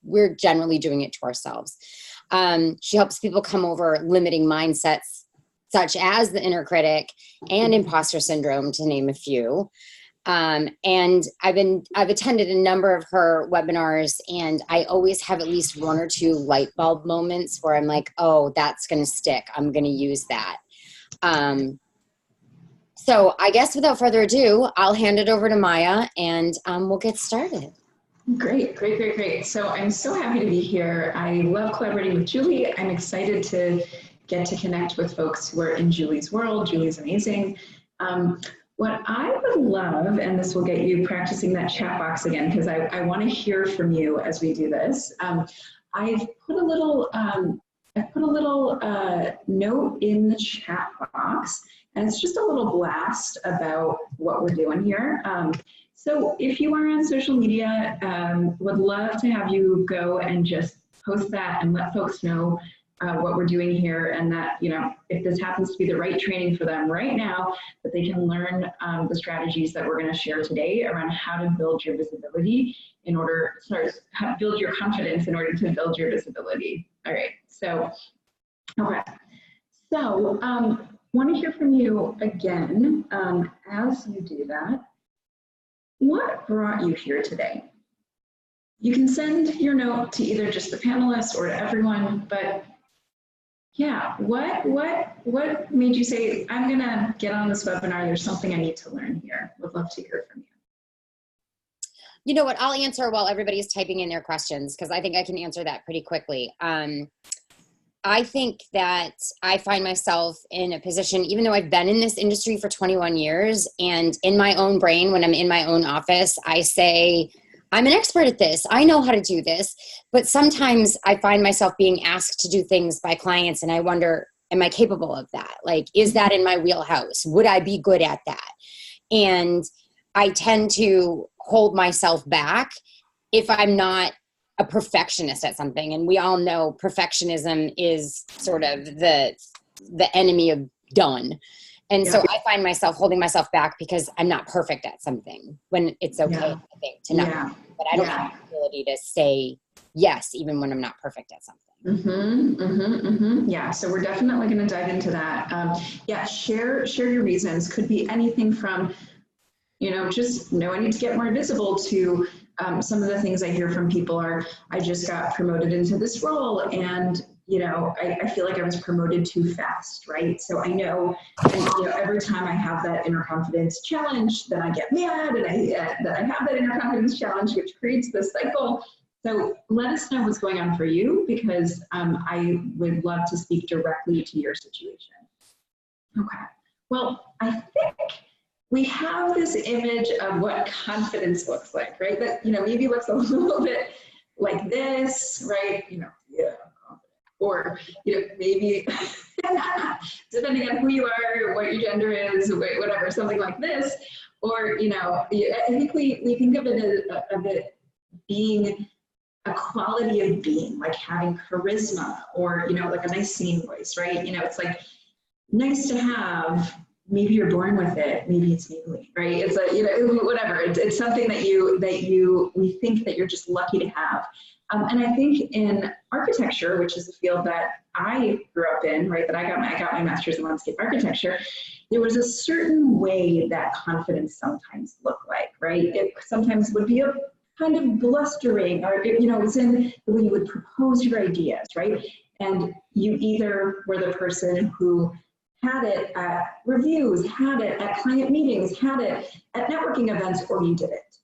we're generally doing it to ourselves. She helps people come over limiting mindsets such as the inner critic and imposter syndrome, to name a few. And I've attended a number of her webinars, and I always have at least one or two light bulb moments where I'm like, oh, that's going to stick. I'm going to use that. So I guess without further ado, I'll hand it over to Maya, and we'll get started. Great. So I'm so happy to be here. I love collaborating with Julie. I'm excited to get to connect with folks who are in Julie's world. Julie's amazing. What I would love, and this will get you practicing that chat box again, because I want to hear from you as we do this. I've put a little note in the chat box, and it's just a little blast about what we're doing here. So if you are on social media, would love to have you go and just post that and let folks know what we're doing here, and that, you know, if this happens to be the right training for them right now, that they can learn the strategies that we're going to share today around how to build your visibility in order, how to build your confidence in order to build your visibility. All right, so, okay. So, want to hear from you again as you do that. What brought you here today? You can send your note to either just the panelists or to everyone, but yeah, what made you say, I'm gonna get on this webinar, there's something I need to learn here? Would love to hear from you. You know what, I'll answer while everybody's typing in their questions, because I think I can answer that pretty quickly. I think that I find myself in a position, even though I've been in this industry for 21 years, and in my own brain, when I'm in my own office, I say, I'm an expert at this. I know how to do this. But sometimes I find myself being asked to do things by clients, and I wonder, am I capable of that? Like, is that in my wheelhouse? Would I be good at that? And I tend to hold myself back if I'm not a perfectionist at something. And we all know perfectionism is sort of the enemy of done. And so I find myself holding myself back because I'm not perfect at something, when it's okay, I think, to not. But I don't have the ability to say yes, even when I'm not perfect at something. Yeah, so we're definitely going to dive into that. Share your reasons. Could be anything from, you know, just know I need to get more visible, to some of the things I hear from people are, I just got promoted into this role, and you know, I feel like I was promoted too fast, right? So I know, and, you know, every time I have that inner confidence challenge, then I get mad, and that I have that inner confidence challenge, which creates this cycle. So let us know what's going on for you, because I would love to speak directly to your situation. Okay, well, I think we have this image of what confidence looks like, right? That, you know, maybe looks a little bit like this, right? You know, or, you know, maybe depending on who you are, what your gender is, whatever, something like this. Or, you know, I think we think of it being a quality of being, like having charisma, or, you know, like a nice singing voice, right? You know, it's like nice to have. Maybe you're born with it. Maybe it's Maybelline, right? It's like, you know, whatever. It's something that we think that you're just lucky to have. And I think in architecture, which is a field that I grew up in, right, that I got my master's in landscape architecture, there was a certain way that confidence sometimes looked like, right? It sometimes would be a kind of blustering, or, you know, it was in the way you would propose your ideas, right? And you either were the person who had it at reviews, had it at client meetings, had it at networking events, or you did it.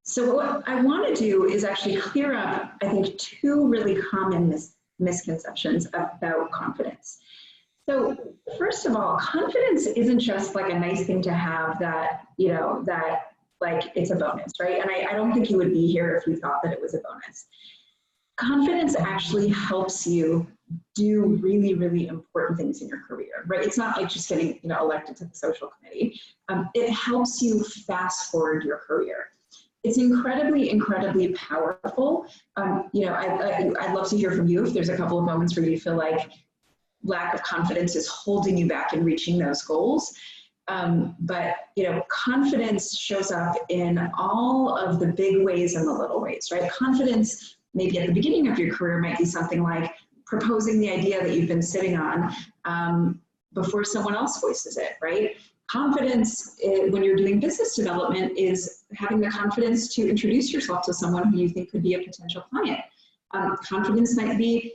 So what I want to do is actually clear up, I think, two really common misconceptions about confidence. So first of all, confidence isn't just like a nice thing to have that, you know, that like it's a bonus, right? And I don't think you would be here if you thought that it was a bonus. Confidence actually helps you do really, really important things in your career, right? It's not like just getting, you know, elected to the social committee. It helps you fast forward your career. It's incredibly, incredibly powerful. You know, I'd love to hear from you if there's a couple of moments where you feel like lack of confidence is holding you back in reaching those goals. But confidence shows up in all of the big ways and the little ways, right? Confidence, maybe at the beginning of your career, might be something like proposing the idea that you've been sitting on before someone else voices it, right? Confidence when you're doing business development is having the confidence to introduce yourself to someone who you think could be a potential client. Confidence might be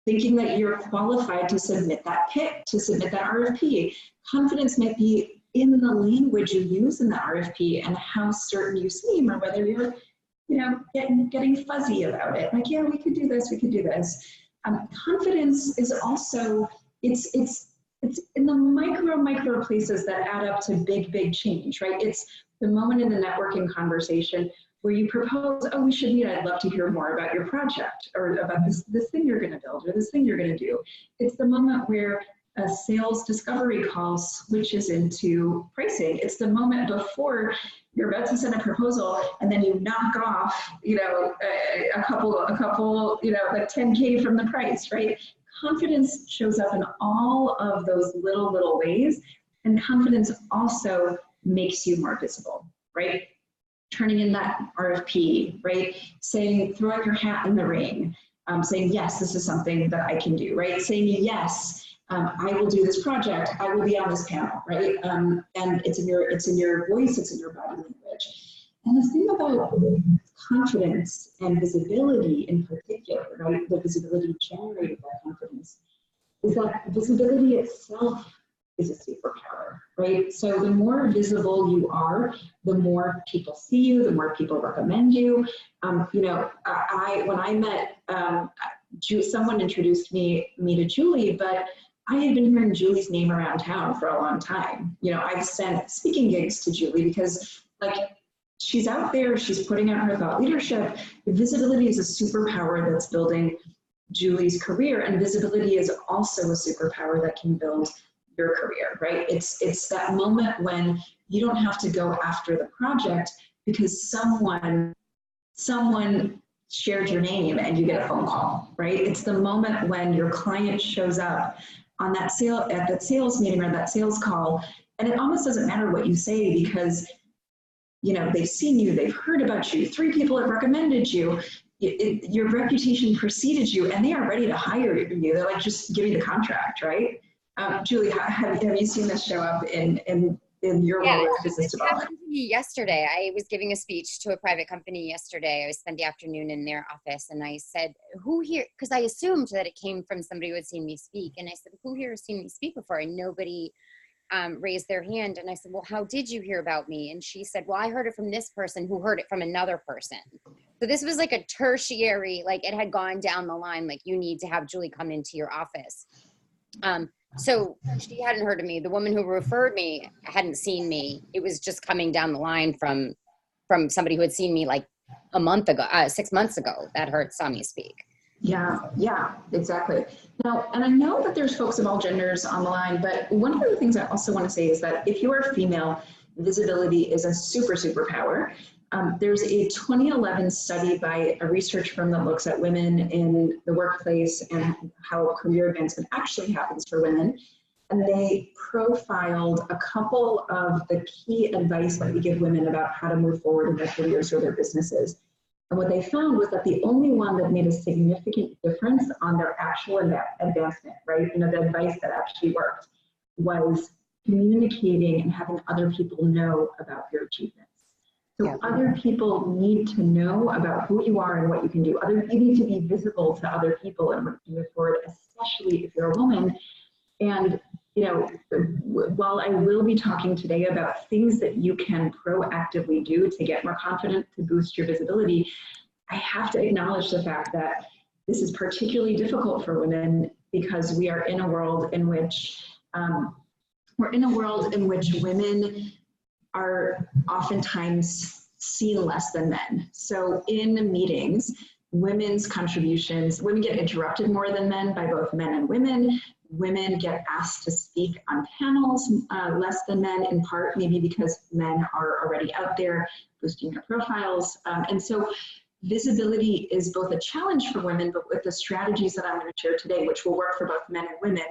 thinking that you're qualified to submit that pitch, to submit that RFP. Confidence might be in the language you use in the RFP and how certain you seem, or whether you're, getting fuzzy about it. Like, yeah, we could do this, we could do this. Confidence is also, it's in the micro places that add up to big change, right? It's the moment in the networking conversation where you propose, oh, we should meet, I'd love to hear more about your project, or about this thing you're gonna build, or this thing you're gonna do. It's the moment where a sales discovery call switches into pricing. It's the moment before you're about to send a proposal and then you knock off, a couple, like 10K from the price, right? Confidence shows up in all of those little ways, and confidence also makes you more visible, right? Turning in that RFP, right? Saying, throw out your hat in the ring, saying, yes, this is something that I can do, right? Saying, yes, I will do this project, I will be on this panel, right? And it's in your voice, it's in your body language. And the thing about confidence and visibility in particular, right? The visibility generated by confidence, is that visibility itself is a superpower, right? So the more visible you are, the more people see you, the more people recommend you. When I met, someone introduced me to Julie, but I had been hearing Julie's name around town for a long time. I've sent speaking gigs to Julie because, she's out there, she's putting out her thought leadership. Visibility is a superpower that's building Julie's career, and visibility is also a superpower that can build your career, right? It's that moment when you don't have to go after the project because someone shared your name and you get a phone call, right? It's the moment when your client shows up on that sales meeting or that sales call, and it almost doesn't matter what you say because they've seen you, they've heard about you, 3 people have recommended you, your reputation preceded you, and they are ready to hire you. They're like, just give me the contract, right? Julie, have you seen this show up in your role as business development? Happened to me yesterday. I was giving a speech to a private company yesterday. I spent the afternoon in their office, and I said, who here, because I assumed that it came from somebody who had seen me speak, and I said, who here has seen me speak before? And nobody raised their hand. And I said, well, how did you hear about me? And she said, well, I heard it from this person who heard it from another person. So this was like a tertiary, like it had gone down the line, like you need to have Julie come into your office. So she hadn't heard of me. The woman who referred me hadn't seen me. It was just coming down the line from somebody who had seen me like a month ago, 6 months ago, that saw me speak. Yeah, exactly. Now, and I know that there's folks of all genders on the line, but one of the things I also want to say is that if you are female, visibility is a superpower. There's a 2011 study by a research firm that looks at women in the workplace and how career advancement actually happens for women. And they profiled a couple of the key advice that we give women about how to move forward in their careers or their businesses. And what they found was that the only one that made a significant difference on their actual advancement, right? The advice that actually worked was communicating and having other people know about your achievements. So other people need to know about who you are and what you can do. You need to be visible to other people and move forward, especially if you're a woman. And while I will be talking today about things that you can proactively do to get more confident, to boost your visibility, I have to acknowledge the fact that this is particularly difficult for women because we are in a world in which women are oftentimes seen less than men. So in meetings, women get interrupted more than men by both men and women. Women get asked to speak on panels less than men, in part maybe because men are already out there boosting their profiles. And so visibility is both a challenge for women, but with the strategies that I'm going to share today, which will work for both men and women,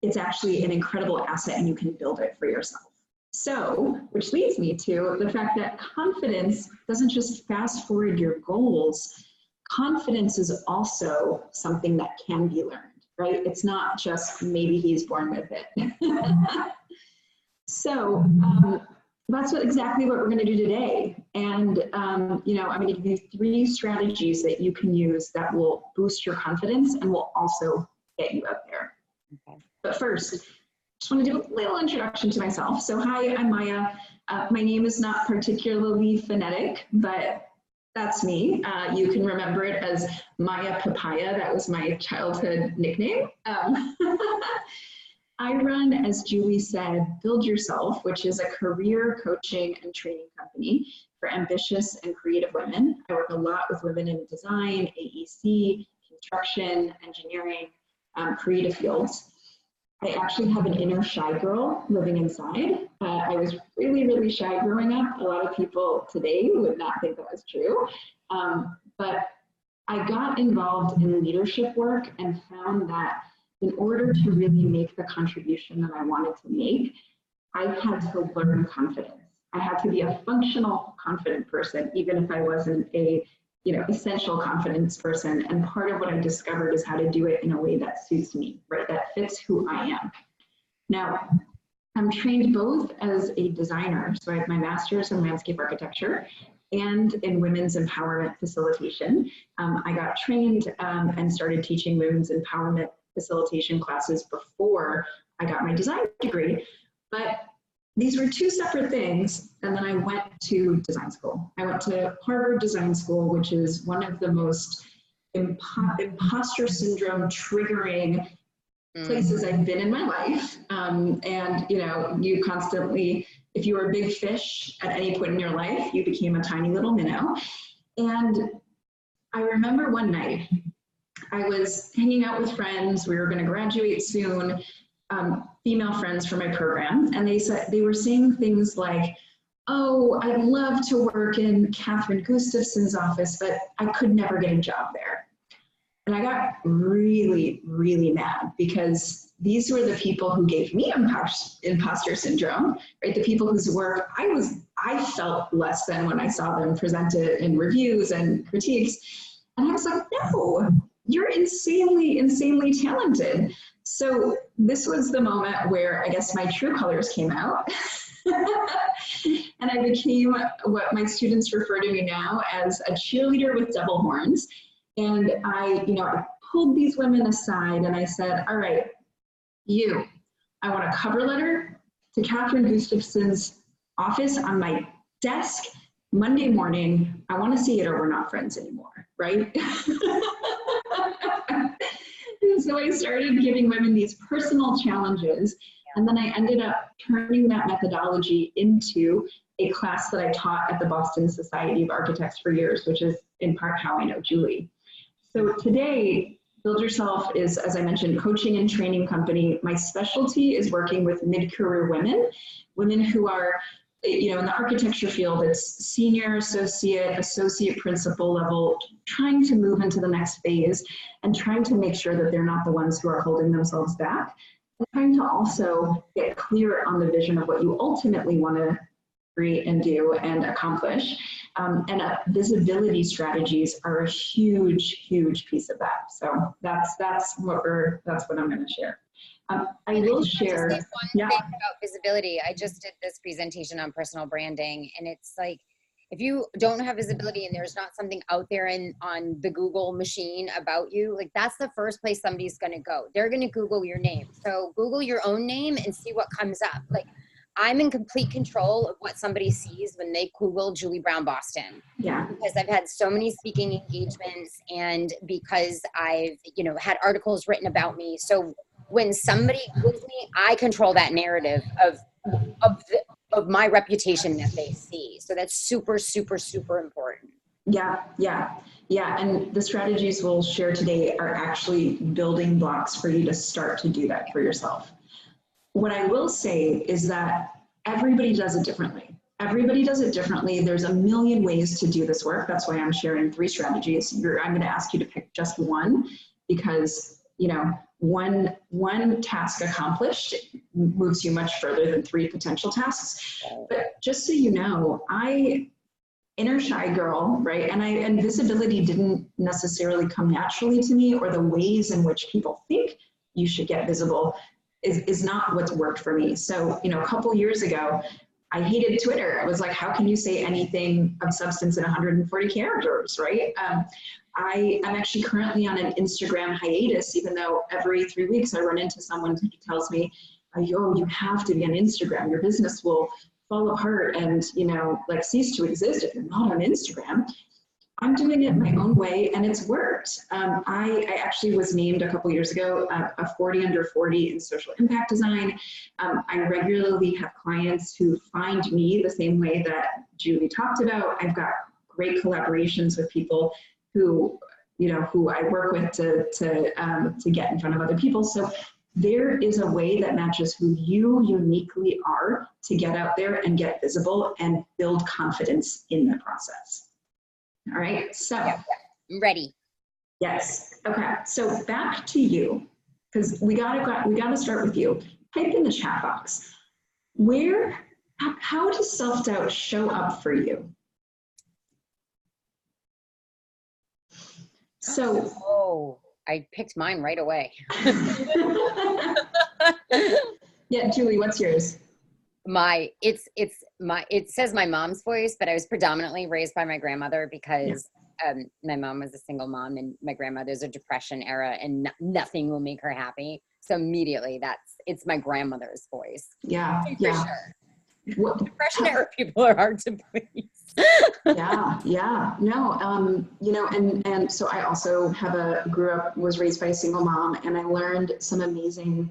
it's actually an incredible asset and you can build it for yourself. So, which leads me to the fact that confidence doesn't just fast forward your goals. Confidence is also something that can be learned, right? It's not just maybe he's born with it. So that's exactly what we're going to do today. And, you know, I'm going to give you 3 strategies that you can use that will boost your confidence and will also get you out there. Okay. But first, just want to do a little introduction to myself. So hi, I'm Maya. My name is not particularly phonetic, but that's me. You can remember it as Maya Papaya. That was my childhood nickname. I run, as Julie said, Build Yourself, which is a career coaching and training company for ambitious and creative women. I work a lot with women in design, AEC, construction, engineering, creative fields. I actually have an inner shy girl living inside. I was really, really shy growing up. A lot of people today would not think that was true. But I got involved in leadership work and found that in order to really make the contribution that I wanted to make, I had to learn confidence. I had to be a functional, confident person, even if I wasn't a essential confidence person. And part of what I discovered is how to do it in a way that suits me, right? That fits who I am. Now, I'm trained both as a designer, so I have my master's in landscape architecture and in women's empowerment facilitation. I got trained and started teaching women's empowerment facilitation classes before I got my design degree, but these were 2 separate things, and then I went to design school. I went to Harvard Design School, which is one of the most imposter syndrome triggering places I've been in my life. And you know, you constantly, if you were a big fish at any point in your life, you became a tiny little minnow. And I remember one night, I was hanging out with friends. We were going to graduate soon, female friends for my program, and they were saying things like, "Oh, I'd love to work in Catherine Gustafson's office, but I could never get a job there." And I got really, really mad because these were the people who gave me imposter syndrome, right? The people whose work I felt less than when I saw them presented in reviews and critiques, and I was like, "No. You're insanely, insanely talented." So this was the moment where I guess my true colors came out. And I became what my students refer to me now as a cheerleader with devil horns. And I pulled these women aside and I said, "All right, I want a cover letter to Catherine Gustafson's office on my desk Monday morning. I want to see it or we're not friends anymore," right? And so I started giving women these personal challenges, and then I ended up turning that methodology into a class that I taught at the Boston Society of Architects for years, which is in part how I know Julie. So today, Build Yourself is, as I mentioned, coaching and training company. My specialty is working with mid-career women who are, in the architecture field, it's senior associate principal level, trying to move into the next phase and trying to make sure that they're not the ones who are holding themselves back. And trying to also get clear on the vision of what you ultimately want to create and do and accomplish. And visibility strategies are a huge, huge piece of that. So that's what I'm going to share. I will share. Just one thing about visibility. I just did this presentation on personal branding, and it's like, if you don't have visibility and there's not something out there on the Google machine about you, like that's the first place somebody's going to go. They're going to Google your name. So Google your own name and see what comes up. Like, I'm in complete control of what somebody sees when they Google Julie Brown Boston. Yeah. Because I've had so many speaking engagements, and because I've, had articles written about me. So when somebody Googles me, I control that narrative of my reputation that they see. So that's super, super, super important. Yeah. And the strategies we'll share today are actually building blocks for you to start to do that for yourself. What I will say is that everybody does it differently. There's a million ways to do this work. That's why I'm sharing 3 strategies. I'm going to ask you to pick just one because, one task accomplished moves you much further than 3 potential tasks. But just so you know, inner shy girl, right? And visibility didn't necessarily come naturally to me, or the ways in which people think you should get visible is not what's worked for me. So, you know, a couple years ago, I hated Twitter. I was like, how can you say anything of substance in 140 characters, right? I'm actually currently on an Instagram hiatus, even though every 3 weeks I run into someone who tells me, yo, you have to be on Instagram. Your business will fall apart and, you know, like cease to exist if you're not on Instagram. I'm doing it my own way, and it's worked. I actually was named a couple years ago a 40 under 40 in social impact design. I regularly have clients who find me the same way that Julie talked about. I've got great collaborations with people who, you know, who I work with to get in front of other people. So there is a way that matches who you uniquely are to get out there and get visible and build confidence in the process. All right, so. Yeah, I'm ready. Yes, okay, so back to you, because we gotta start with you. Type in the chat box. How does self-doubt show up for you? So. Oh, I picked mine right away. Yeah, Julie, what's yours? It says my mom's voice, but I was predominantly raised by my grandmother because my mom was a single mom and my grandmother's a Depression era and nothing will make her happy. So immediately it's my grandmother's voice. Yeah, for yeah. Sure. Depression era people are hard to please. Yeah, no, you know, and so I also was raised by a single mom, and I learned some amazing,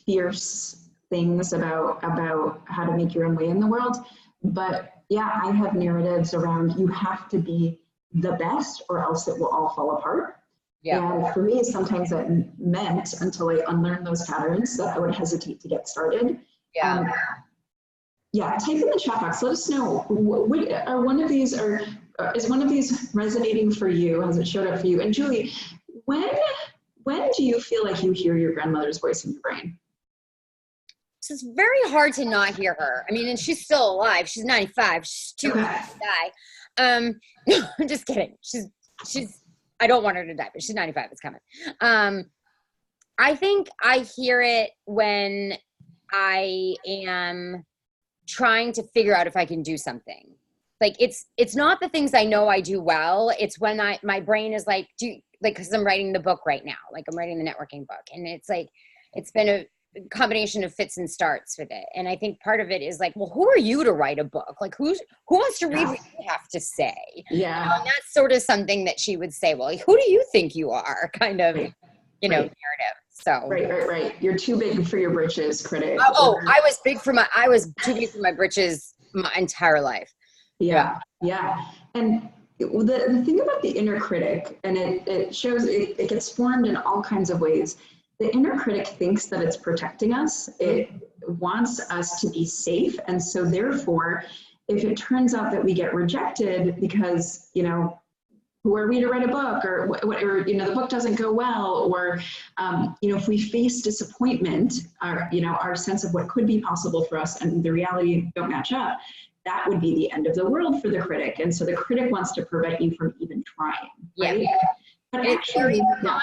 fierce things about how to make your own way in the world. But yeah, I have narratives around you have to be the best or else it will all fall apart. Yeah. And for me, sometimes that meant, until I unlearned those patterns, that I would hesitate to get started. Yeah. Yeah, type in the chat box. Let us know. Is one of these resonating for you? Has it showed up for you? And Julie, when do you feel like you hear your grandmother's voice in your brain? It's very hard to not hear her. I mean, and she's still alive. She's 95. She's too young to die. I'm just kidding. She's. I don't want her to die, but she's 95. It's coming. I think I hear it when I am trying to figure out if I can do something. Like it's not the things I know I do well. It's when my brain is like, because I'm writing the book right now. Like I'm writing the networking book, and it's like it's been a combination of fits and starts with it. And I think part of it is like, well, who are you to write a book? Like who wants to read what you have to say? Yeah. You know, and that's sort of something that she would say, well, who do you think you are? Kind of, you know, narrative. So right. You're too big for your britches, critic. I was too big for my britches my entire life. Yeah. And the thing about the inner critic, and it shows, it gets formed in all kinds of ways. The inner critic thinks that it's protecting us. It wants us to be safe. And so therefore, if it turns out that we get rejected because, you know, who are we to write a book, or you know, the book doesn't go well, or, you know, if we face disappointment, our sense of what could be possible for us and the reality don't match up, that would be the end of the world for the critic. And so the critic wants to prevent you from even trying, right? Yeah. But it's very final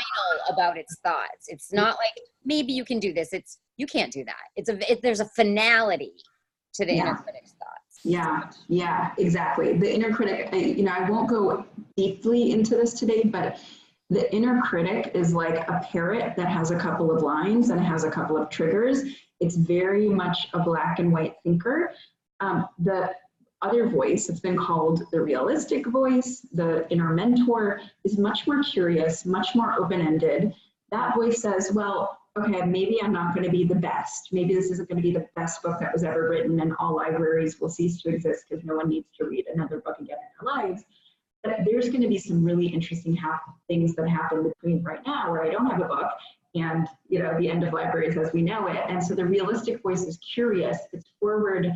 about its thoughts. It's not like maybe you can do this. It's you can't do that. There's a finality to the inner critic's thoughts. Yeah, exactly. The inner critic, I won't go deeply into this today, but the inner critic is like a parrot that has a couple of lines and has a couple of triggers. It's very much a black and white thinker. The other voice, it's been called the realistic voice, the inner mentor, is much more curious, much more open-ended. That voice says, well, okay, maybe I'm not going to be the best. Maybe this isn't going to be the best book that was ever written, and all libraries will cease to exist because no one needs to read another book again in their lives. But there's going to be some really interesting things that happen between right now where I don't have a book and, you know, the end of libraries as we know it. And so the realistic voice is curious. It's forward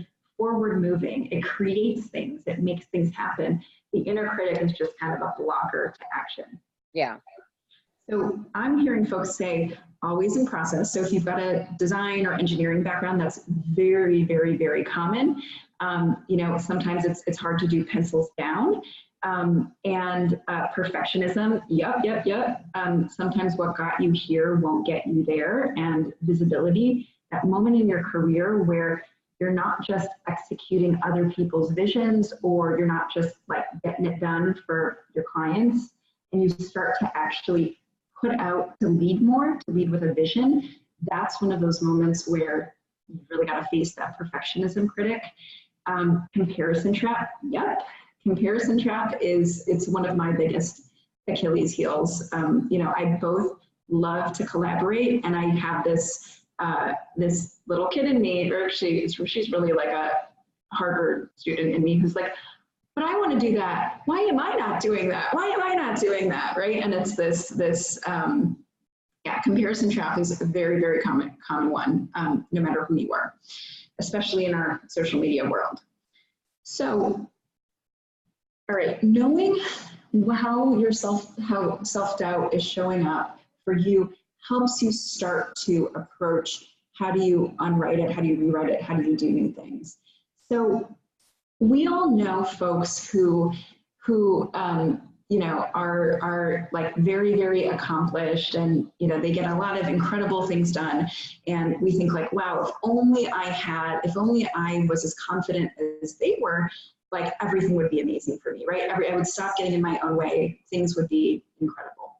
moving. It creates things. It makes things happen. The inner critic is just kind of a blocker to action. Yeah. So I'm hearing folks say, always in process. So if you've got a design or engineering background, that's very, very, very common. You know, sometimes it's hard to do pencils down. And perfectionism, yep. Sometimes what got you here won't get you there. And visibility, that moment in your career where you're not just executing other people's visions, or you're not just like getting it done for your clients, and you start to actually put out to lead more, to lead with a vision. That's one of those moments where you really got to face that perfectionism critic. Comparison trap, yep. Comparison trap it's one of my biggest Achilles heels. You know, I both love to collaborate, and I have this this little kid in me, or actually she's really like a Harvard student in me, who's like, but I want to do that. Why am I not doing that? Why am I not doing that? Right? And it's this yeah, comparison trap is a very, very common one, no matter who you are, especially in our social media world. So, all right, knowing how self-doubt is showing up for you helps you start to approach, how do you unwrite it? How do you rewrite it? How do you do new things? So we all know folks who you know, are like very, very accomplished, and, you know, they get a lot of incredible things done. And we think like, wow, if only I was as confident as they were, like everything would be amazing for me, right? I would stop getting in my own way. Things would be incredible.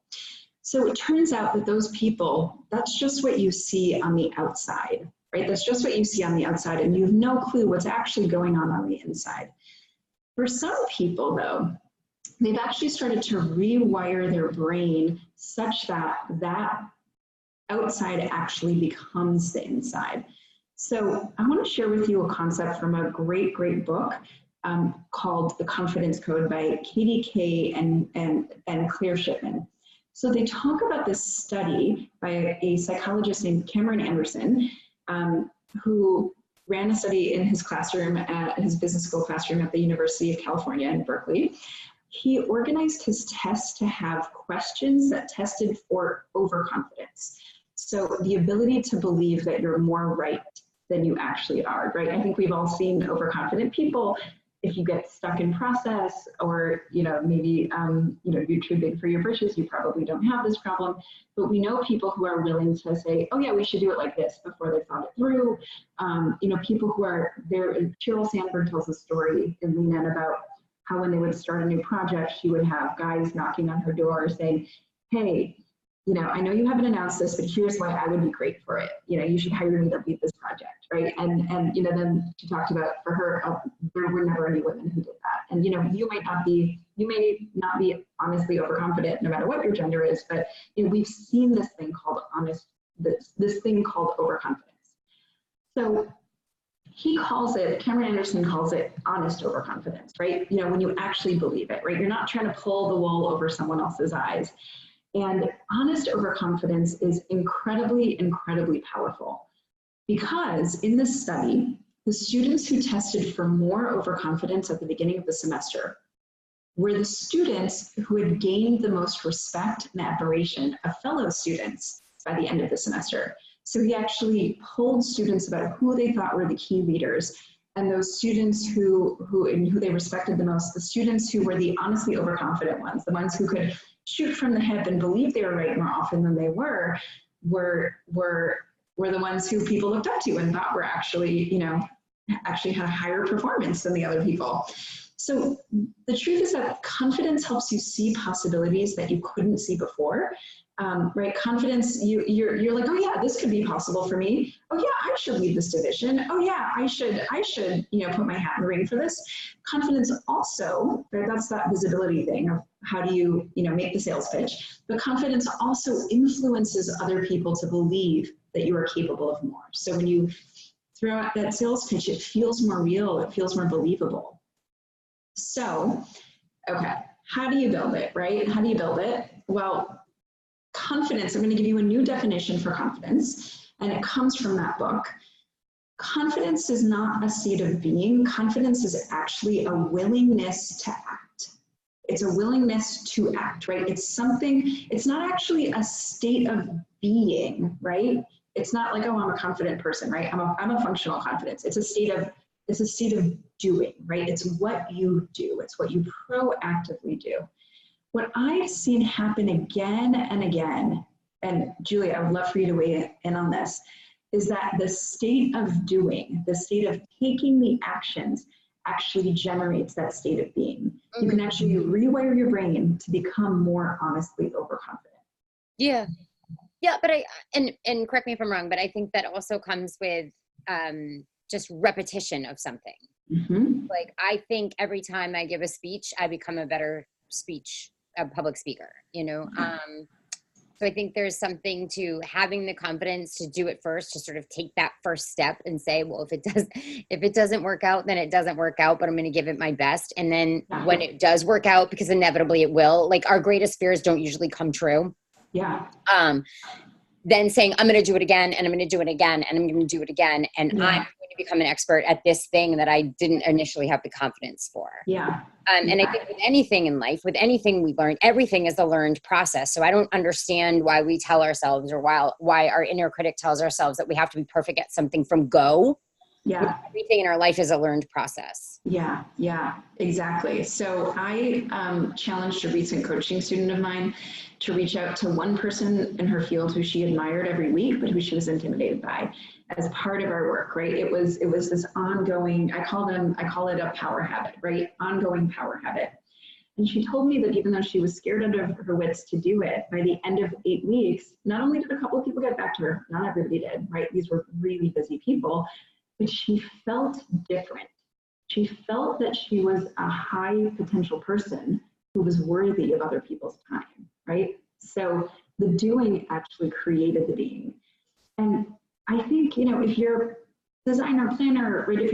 So it turns out that those people, that's just what you see on the outside, right? That's just what you see on the outside, and you have no clue what's actually going on the inside. For some people though, they've actually started to rewire their brain such that that outside actually becomes the inside. So I want to share with you a concept from a great, great book called The Confidence Code by Katie Kay and Claire Shipman. So they talk about this study by a psychologist named Cameron Anderson, who ran a study in his classroom, at his business school classroom at the University of California in Berkeley. He organized his tests to have questions that tested for overconfidence. So the ability to believe that you're more right than you actually are, right? I think we've all seen overconfident people. If you get stuck in process, or, you know, maybe, you know, you're too big for your britches, you probably don't have this problem. But we know people who are willing to say, oh yeah, we should do it like this, before they thought it through. You know, people who are there. Sheryl Sandberg tells a story in Lean In about how when they would start a new project, she would have guys knocking on her door saying, hey, you know, I know you haven't announced this, but here's why I would be great for it. You know, you should hire me to lead this project, right? And you know, then she talked about, for her, there were never any women who did that. And you know, you may not be honestly overconfident, no matter what your gender is, but you know, we've seen this thing called this thing called overconfidence. So Cameron Anderson calls it honest overconfidence, right? You know, when you actually believe it, right? You're not trying to pull the wool over someone else's eyes. And honest overconfidence is incredibly, incredibly powerful, because in this study, the students who tested for more overconfidence at the beginning of the semester were the students who had gained the most respect and admiration of fellow students by the end of the semester. So he actually polled students about who they thought were the key leaders, and those students who they respected the most, the students who were the honestly overconfident ones, the ones who could shoot from the hip and believe they were right more often than they were the ones who people looked up to and thought were actually, you know, actually had a higher performance than the other people. So the truth is that confidence helps you see possibilities that you couldn't see before. Right? Confidence, you're like, oh yeah, this could be possible for me. Oh yeah, I should lead this division. Oh yeah, I should, you know, put my hat in the ring for this. Confidence also, right, that's that visibility thing of how do you know, make the sales pitch. But confidence also influences other people to believe that you are capable of more. So when you throw out that sales pitch, it feels more real, it feels more believable. So, okay, how do you build it, right? How do you build it? Well, confidence, I'm going to give you a new definition for confidence, and it comes from that book. Confidence is not a state of being. Confidence is actually a willingness to act. It's a willingness to act, right? It's something, it's not actually a state of being, right? It's not like, oh, I'm a confident person, right? I'm a functional confidence. It's a state of doing, right? It's what you do. It's what you proactively do. What I've seen happen again and again, and Julie, I would love for you to weigh in on this, is that the state of doing, the state of taking the actions actually generates that state of being. You can actually rewire your brain to become more honestly overconfident. Yeah. Yeah, but and correct me if I'm wrong, but I think that also comes with just repetition of something. Mm-hmm. Like, I think every time I give a speech, I become a better public speaker, you know? So I think there's something to having the confidence to do it first, to sort of take that first step and say, well, if it doesn't work out, then it doesn't work out, but I'm going to give it my best. And then when it does work out, because inevitably it will, like, our greatest fears don't usually come true. Yeah. Then saying, I'm going to do it again, and I'm going to do it again, and I'm going to do it again. And I'm going to become an expert at this thing that I didn't initially have the confidence for. Yeah. And I think with anything in life, with anything we learn, everything is a learned process. So I don't understand why we tell ourselves, or why our inner critic tells ourselves that we have to be perfect at something from go. Yeah. Everything in our life is a learned process. Yeah, exactly. So I challenged a recent coaching student of mine to reach out to one person in her field who she admired every week, but who she was intimidated by, as part of our work, right? It was this ongoing, I call it a power habit, right? Ongoing power habit. And she told me that even though she was scared out of her wits to do it, by the end of 8 weeks, not only did a couple of people get back to her, not everybody did, right? These were really busy people, but she felt different. She felt that she was a high potential person who was worthy of other people's time, right? So the doing actually created the being. And I think, if you're a designer, planner, right, if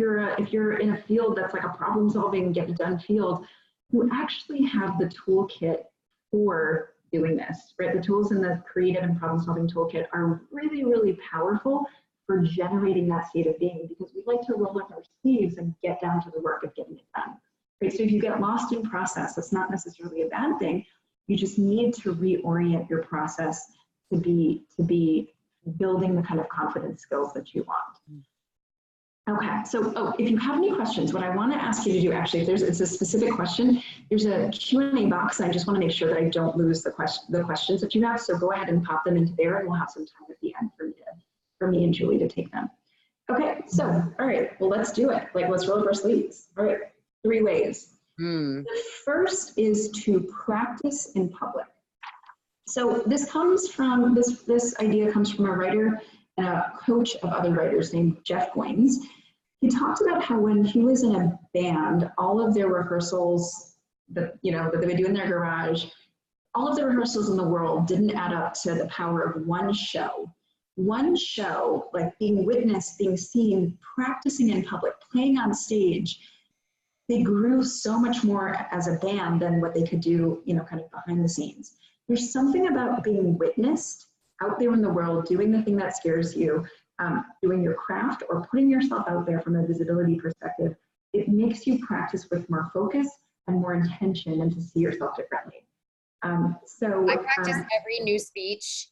you're in a field that's like a problem solving, get it done field, you actually have the toolkit for doing this, right? The tools in the creative and problem solving toolkit are really, really powerful for generating that state of being, because we like to roll up our sleeves and get down to the work of getting it done. Right? So if you get lost in process, that's not necessarily a bad thing. You just need to reorient your process to be building the kind of confidence skills that you want. Okay, so if you have any questions, what I want to ask you to do, actually, if it's a specific question, there's a Q&A box. I just want to make sure that I don't lose the questions that you have. So go ahead and pop them into there, and we'll have some time at the end for me and Julie to take them. Okay, so, all right, well, let's do it. Like, let's roll up our sleeves. All right, 3 ways. The first is to practice in public. So this comes from, this idea comes from a writer and a coach of other writers named Jeff Goins. He talked about how when he was in a band, all of their rehearsals that they would do in their garage, all of the rehearsals in the world didn't add up to the power of one show. One show, like being witnessed, being seen, practicing in public, playing on stage, they grew so much more as a band than what they could do, kind of behind the scenes. There's something about being witnessed out there in the world, doing the thing that scares you, doing your craft or putting yourself out there from a visibility perspective. It makes you practice with more focus and more intention, and to see yourself differently. So I practice every new speech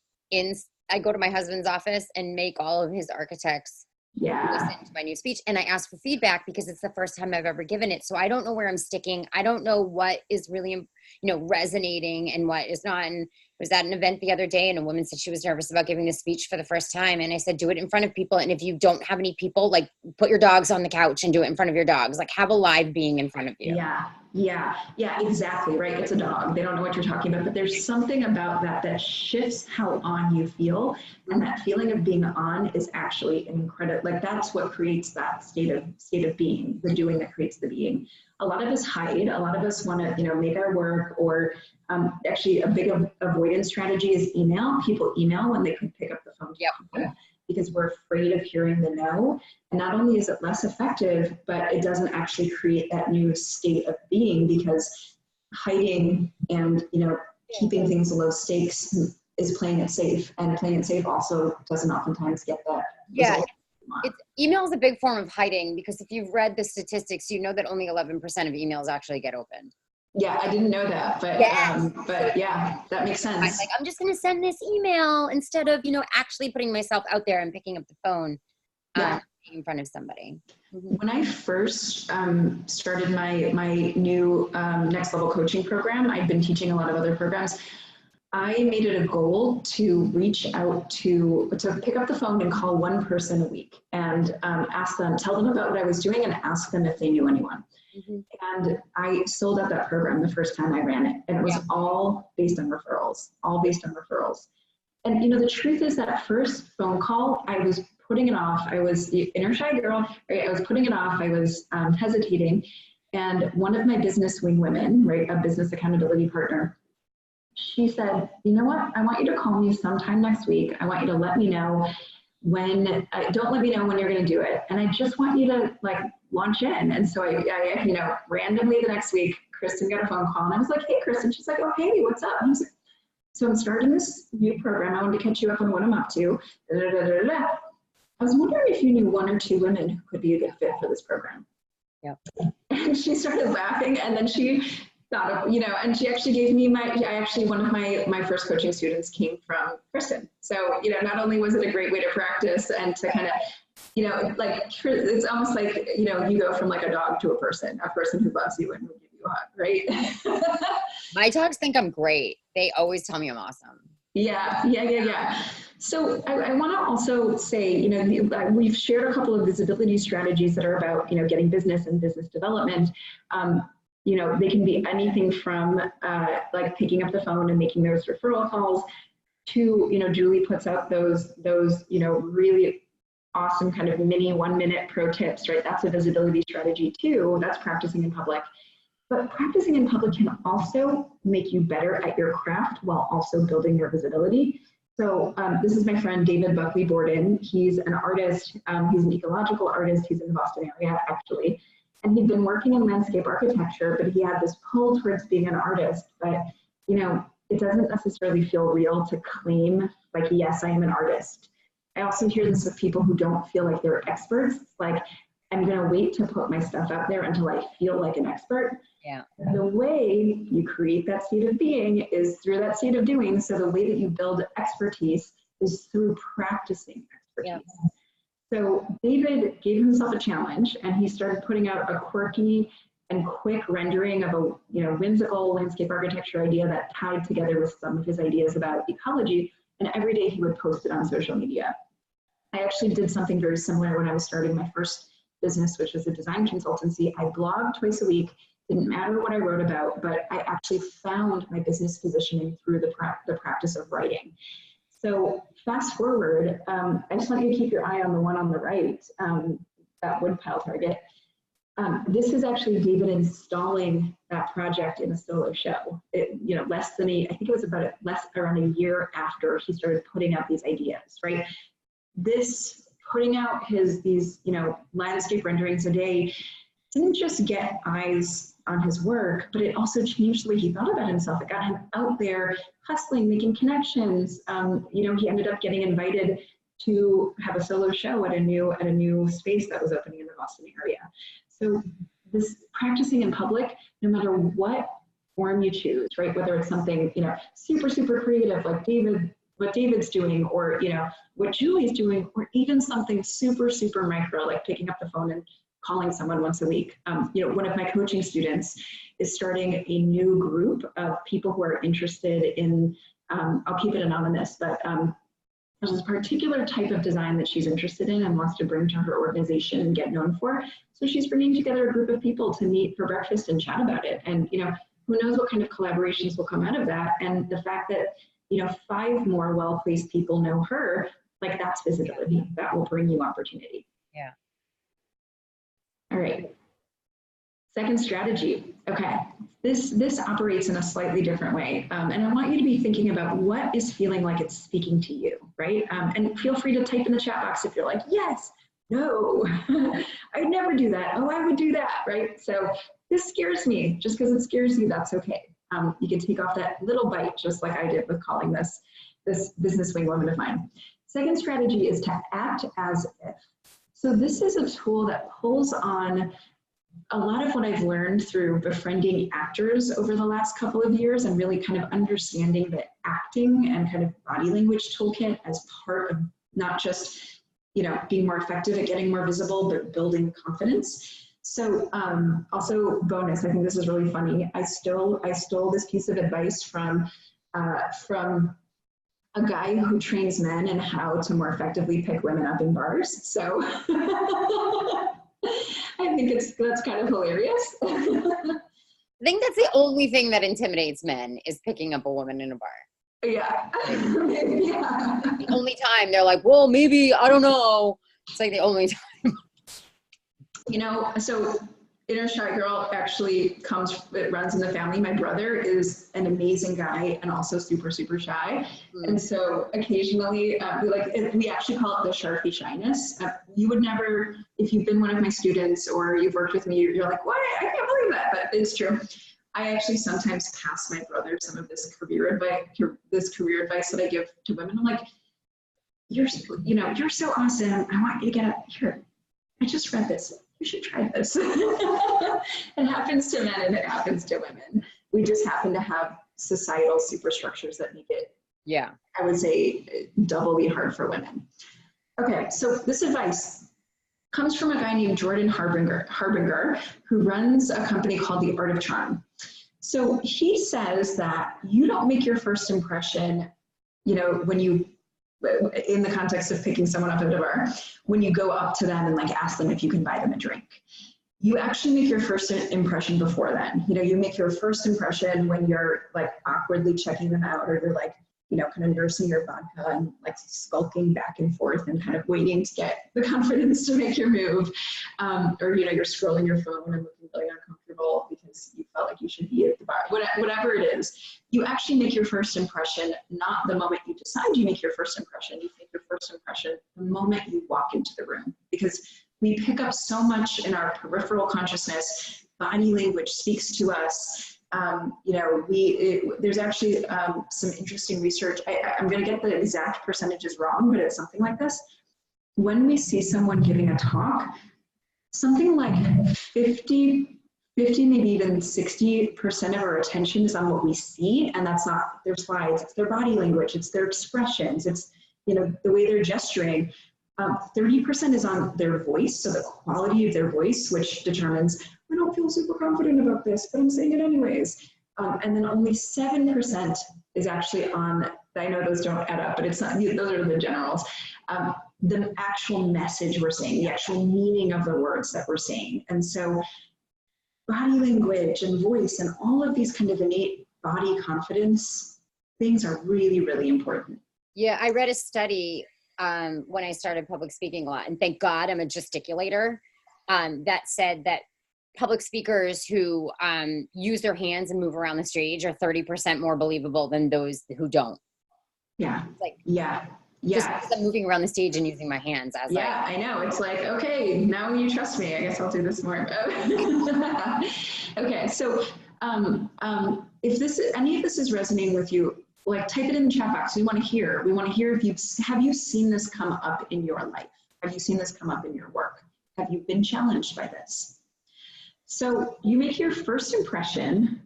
I go to my husband's office and make all of his architects listen to my new speech, and I ask for feedback because it's the first time I've ever given it. So I don't know where I'm sticking. I don't know what is really, resonating and what is not. And I was at an event the other day, and a woman said she was nervous about giving the speech for the first time. And I said, do it in front of people. And if you don't have any people, like, put your dogs on the couch and do it in front of your dogs. Like, have a live being in front of you. Yeah, exactly, right? It's a dog. They don't know what you're talking about, but there's something about that shifts how on you feel. And that feeling of being on is actually incredible. Like, that's what creates that state of being, the doing that creates the being. A lot of us hide. A lot of us want to, make our work, or actually a big avoidance strategy is email. People email when they can pick up the phone. Because we're afraid of hearing the no. And not only is it less effective, but it doesn't actually create that new state of being, because hiding and, keeping things low stakes is playing it safe. And playing it safe also doesn't oftentimes get that result. Email is a big form of hiding, because if you've read the statistics, you know that only 11% of emails actually get opened. Yeah, I didn't know that, Yes. but yeah, that makes I'm sense. like, I'm just going to send this email instead of, actually putting myself out there and picking up the phone, Yeah. being in front of somebody. When I first started my new next level coaching program, I'd been teaching a lot of other programs. I made it a goal to reach out to pick up the phone and call one person a week and ask them, tell them about what I was doing and ask them if they knew anyone. And I sold out that program the first time I ran it. And it was all based on referrals, And the truth is that first phone call, I was putting it off. I was the inner shy girl, right? I was putting it off. I was hesitating. And one of my business wing women, right, a business accountability partner, she said, you know what? I want you to call me sometime next week. I want you to let me know when, don't let me know when you're going to do it. And I just want you to launch in. And so I randomly the next week, Kristen got a phone call and I was like, hey, Kristen. She's like, oh, hey, what's up? I was like, so I'm starting this new program. I wanted to catch you up on what I'm up to. I was wondering if you knew one or two women who could be a good fit for this program. Yeah. And she started laughing and then she thought of, and she actually gave me one of my first coaching students came from Kristen. So, not only was it a great way to practice and to kind of, it's almost like, you go from a dog to a person who loves you and will give you a hug, right? My dogs think I'm great. They always tell me I'm awesome. Yeah. So I want to also say, we've shared a couple of visibility strategies that are about, getting business and business development. They can be anything from picking up the phone and making those referral calls to, Julie puts out those, really awesome kind of mini 1-minute pro tips, right? That's a visibility strategy too. That's practicing in public. But practicing in public can also make you better at your craft while also building your visibility. So this is my friend David Buckley Borden. He's an artist. He's an ecological artist. He's in the Boston area, actually. And he'd been working in landscape architecture, but he had this pull towards being an artist. But, it doesn't necessarily feel real to claim, yes, I am an artist. I also hear this with people who don't feel like they're experts. It's like, I'm going to wait to put my stuff out there until I feel like an expert. Yeah. The way you create that state of being is through that state of doing. So the way that you build expertise is through practicing expertise. Yeah. So David gave himself a challenge and he started putting out a quirky and quick rendering of a whimsical landscape architecture idea that tied together with some of his ideas about ecology. And every day he would post it on social media. I actually did something very similar when I was starting my first business, which was a design consultancy. I blogged twice a week. Didn't matter what I wrote about, but I actually found my business positioning through the practice of writing. So fast forward, I just want you to keep your eye on the one on the right, that woodpile target. This is actually David installing that project in a solo show. I think it was around a year after he started putting out these ideas, right? This putting out these landscape renderings a day didn't just get eyes on his work, but it also changed the way he thought about himself. It got him out there hustling, making connections. He ended up getting invited to have a solo show at a new space that was opening in the Boston area. So this practicing in public, no matter what form you choose, right? Whether it's something, super, super creative like what David's doing, or, what Julie's doing, or even something super, super micro, like picking up the phone and calling someone once a week. One of my coaching students is starting a new group of people who are interested in, I'll keep it anonymous, but there's this particular type of design that she's interested in and wants to bring to her organization and get known for. So she's bringing together a group of people to meet for breakfast and chat about it. And, who knows what kind of collaborations will come out of that. And the fact that, 5 more well-placed people know her, that's visibility. That will bring you opportunity. Yeah. All right. Second strategy. Okay. This operates in a slightly different way. And I want you to be thinking about what is feeling like it's speaking to you, right? And feel free to type in the chat box if you're like, yes, no, I'd never do that. Oh, I would do that, right? So this scares me. Just because it scares you, that's okay. You can take off that little bite, just like I did with calling this business wing woman of mine. Second strategy is to act as if. So this is a tool that pulls on a lot of what I've learned through befriending actors over the last couple of years and really kind of understanding the acting and kind of body language toolkit as part of not just, you know, being more effective at getting more visible, but building confidence. So also bonus, I think this is really funny. I stole this piece of advice from a guy who trains men in how to more effectively pick women up in bars. So I think that's kind of hilarious. I think that's the only thing that intimidates men is picking up a woman in a bar. Yeah. Yeah. The only time they're like, well, maybe, I don't know. It's like the only time. You know, so Inner Shy Girl actually it runs in the family. My brother is an amazing guy and also super, super shy. And so occasionally, we actually call it the Sharpie shyness. You would never, if you've been one of my students or you've worked with me, you're like, what? I can't believe that, but it's true. I actually sometimes pass my brother some of this career advice that I give to women. I'm like, you're so awesome. I want you to get up here. I just read this. You should try this. It happens to men and it happens to women. We just happen to have societal superstructures that make it, I would say, doubly hard for women. Okay, so this advice comes from a guy named Jordan Harbinger, who runs a company called The Art of Charm. So he says that you don't make your first impression, you know, when you, in the context of picking someone up at a bar, when you go up to them and like ask them if you can buy them a drink. You actually make your first impression before then. You know, you make your first impression when you're like awkwardly checking them out, or you're like, you know, kind of nursing your vodka and like skulking back and forth and kind of waiting to get the confidence to make your move. Or, you know, you're scrolling your phone and looking really uncomfortable because you felt like you should be at the bar. Whatever it is, you actually make your first impression, not the moment you decide you make your first impression. You make your first impression the moment you walk into the room, because we pick up so much in our peripheral consciousness. Body language speaks to us. You know, there's actually some interesting research. I'm going to get the exact percentages wrong, but it's something like this. When we see someone giving a talk, something like 50, maybe even 60% of our attention is on what we see, and that's not their slides. It's their body language. It's their expressions. It's, you know, the way they're gesturing. 30% is on their voice, so the quality of their voice, which determines, I don't feel super confident about this, but I'm saying it anyways. And then only 7% is actually on, I know those don't add up, but it's not, those are the generals. The actual message we're saying, the actual meaning of the words that we're saying. And so body language and voice and all of these kind of innate body confidence things are really, really important. Yeah, I read a study when I started public speaking a lot, and thank God I'm a gesticulator, that said that public speakers who use their hands and move around the stage are 30% more believable than those who don't. Yeah. Like, yeah. Just because I'm moving around the stage and using my hands as I know. It's like, okay, now you trust me. I guess I'll do this more. Okay, so if any of this is resonating with you, like type it in the chat box. We want to hear if have you seen this come up in your life? Have you seen this come up in your work? Have you been challenged by this? So you make your first impression,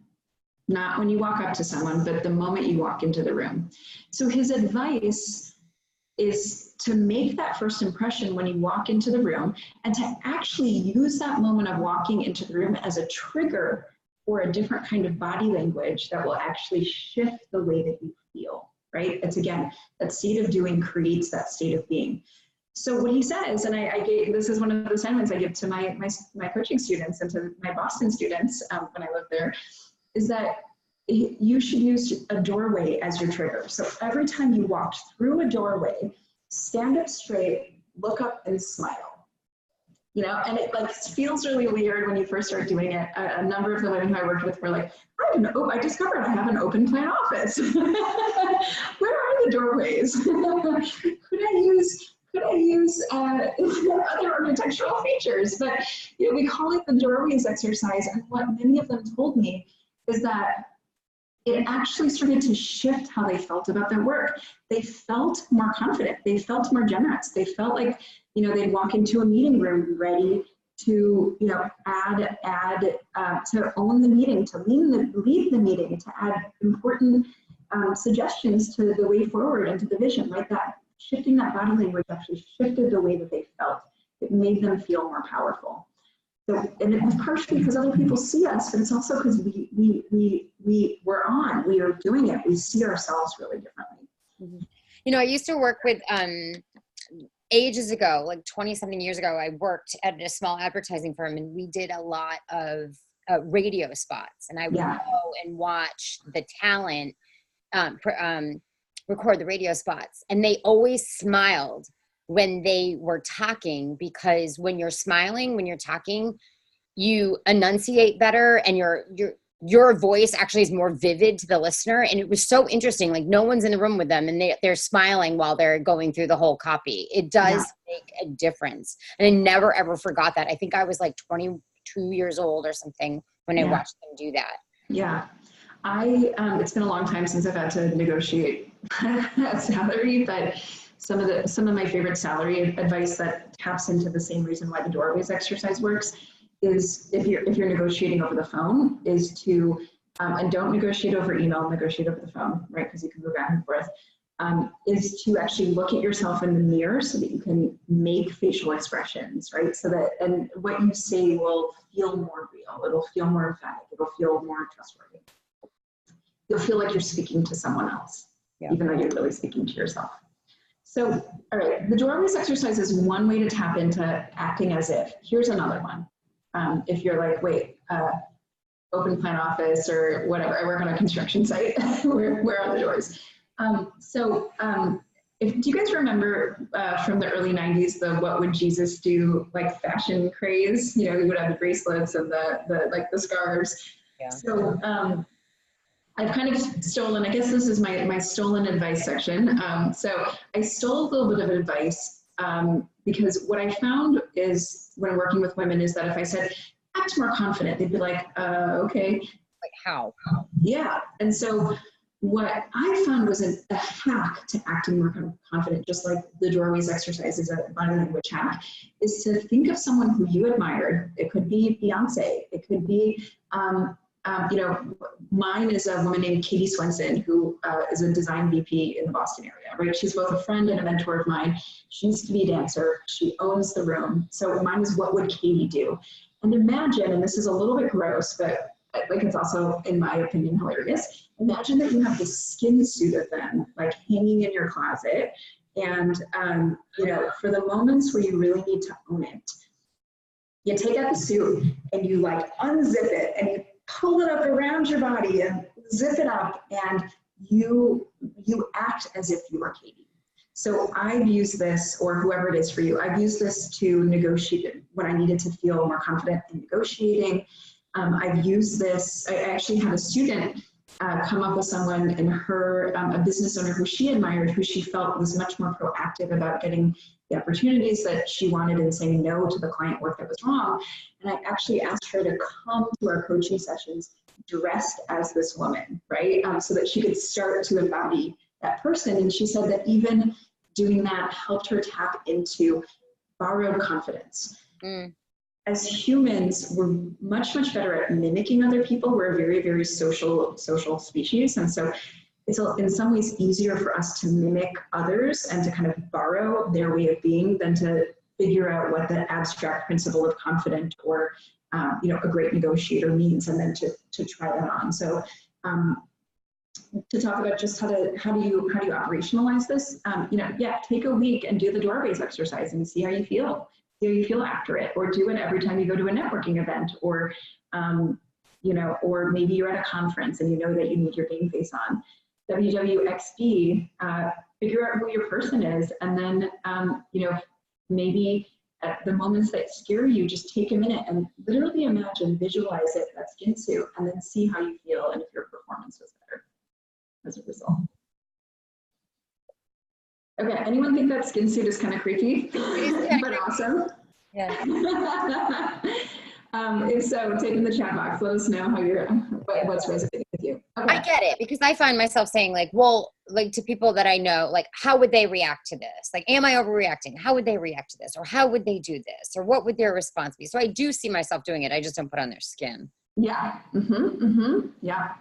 not when you walk up to someone, but the moment you walk into the room. So his advice is to make that first impression when you walk into the room, and to actually use that moment of walking into the room as a trigger or a different kind of body language that will actually shift the way that you feel, right? It's again, that state of doing creates that state of being. So what he says, and this is one of the assignments I give to my coaching students and to my Boston students when I lived there, is that you should use a doorway as your trigger. So every time you walk through a doorway, stand up straight, look up and smile. You know, and it like feels really weird when you first start doing it. A number of the women who I worked with were like, I discovered I have an open plan office. Where are the doorways? Could I use other architectural features? But you know, we call it the doorways exercise. And what many of them told me is that it actually started to shift how they felt about their work. They felt more confident. They felt more generous. They felt like, you know, they'd walk into a meeting room ready to, you know, to own the meeting, to lead the meeting, to add important suggestions to the way forward and to the vision, right? That shifting that body language actually shifted the way that they felt. It made them feel more powerful. So, and it was partially because other people see us, but it's also because we are doing it. We see ourselves really differently. Mm-hmm. You know, I used to work with, ages ago, like 20 something years ago, I worked at a small advertising firm, and we did a lot of radio spots, and I would go and watch the talent record the radio spots, and they always smiled when they were talking, because when you're smiling, when you're talking, you enunciate better, and your voice actually is more vivid to the listener. And it was so interesting. Like, no one's in the room with them, and they're smiling while they're going through the whole copy. It does make a difference. And I never, ever forgot that. I think I was like 22 years old or something when I watched them do that. Yeah. It's been a long time since I've had to negotiate a salary, but some of my favorite salary advice that taps into the same reason why the doorways exercise works is, if you're negotiating over the phone, is to and don't negotiate over email, negotiate over the phone, right? Because you can go back and forth. Is to actually look at yourself in the mirror so that you can make facial expressions, right? So that, and what you say will feel more real. It'll feel more emphatic. It'll feel more trustworthy. You'll feel like you're speaking to someone else, even though you're really speaking to yourself. So, all right, the doorways exercise is one way to tap into acting as if. Here's another one. If you're like, wait, open plan office or whatever, I work on a construction site, where are the doors? Do you guys remember from the early 90s, the what would Jesus do, like, fashion craze? You know, he would have the bracelets and the scarves. Yeah. So I've kind of stolen, I guess this is my stolen advice section. So I stole a little bit of advice because what I found is, when working with women, is that if I said, act more confident, they'd be like, okay. Like, how? Yeah. And so what I found was a hack to acting more confident, just like the doorways exercise is a body language hack, is to think of someone who you admired. It could be Beyonce. It could be, you know, mine is a woman named Katie Swenson, who is a design VP in the Boston area, right? She's both a friend and a mentor of mine. She used to be a dancer. She owns the room. So mine is, what would Katie do? And imagine, and this is a little bit gross, but like, it's also, in my opinion, hilarious. Imagine that you have this skin suit of them, like, hanging in your closet. And, you know, for the moments where you really need to own it, you take out the suit and you, like, unzip it and you pull it up around your body and zip it up, and you act as if you are Katie. So I've used this, or whoever it is for you, I've used this to negotiate when I needed to feel more confident in negotiating. I've used this, I actually had a student come up with someone, and her, a business owner who she admired, who she felt was much more proactive about getting the opportunities that she wanted and saying no to the client work that was wrong. And I actually asked her to come to our coaching sessions dressed as this woman, right? So that she could start to embody that person. And she said that even doing that helped her tap into borrowed confidence. As humans, we're much, much better at mimicking other people. We're a very, very social species. And so it's in some ways easier for us to mimic others and to kind of borrow their way of being than to figure out what the abstract principle of confident or, you know, a great negotiator means, and then to try that on. So to talk about just how do you operationalize this, you know, take a week and do the doorways exercise and see how you feel. See how you feel after it, or do it every time you go to a networking event, or, you know, or maybe you're at a conference and you know that you need your game face on. WWXD, figure out who your person is, and then, you know, maybe at the moments that scare you, just take a minute and literally imagine, visualize it, that skin suit, and then see how you feel and if your performance was better as a result. Okay, anyone think that skin suit is kind of creepy, but awesome? Yeah. If so, take in the chat box. Let us know how what's resonating with you. I get it, because I find myself saying like, well, like to people that I know, like, how would they react to this? Like, am I overreacting? How would they react to this? Or how would they do this? Or what would their response be? So I do see myself doing it. I just don't put on their skin. Yeah. Yeah.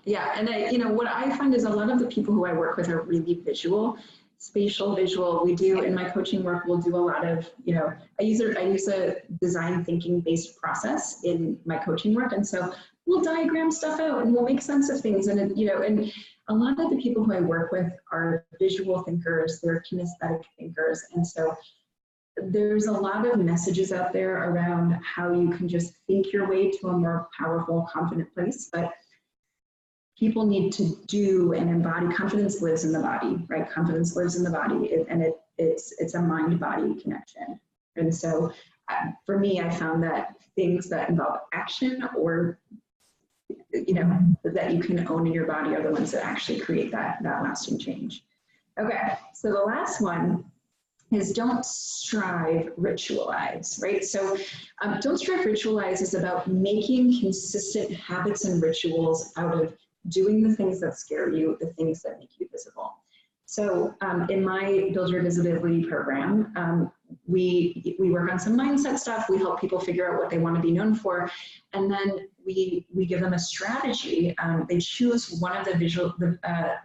Yeah. And what I find is a lot of the people who I work with are really visual, spatial visual. We do in my coaching work, we'll do a lot of, I use a design thinking based process in my coaching work. And so we'll diagram stuff out and we'll make sense of things. And, and a lot of the people who I work with are visual thinkers, they're kinesthetic thinkers. And so there's a lot of messages out there around how you can just think your way to a more powerful, confident place, but people need to do and embody. Confidence lives in the body, right? Confidence lives in the body, and it's a mind-body connection. And so for me, I found that things that involve action or, that you can own in your body are the ones that actually create that lasting change. Okay, so the last one is don't strive, ritualize, right? So don't strive, ritualize is about making consistent habits and rituals out of doing the things that scare you, the things that make you visible. So in my Build Your Visibility program, we work on some mindset stuff. We help people figure out what they want to be known for. And then we give them a strategy. They choose one of the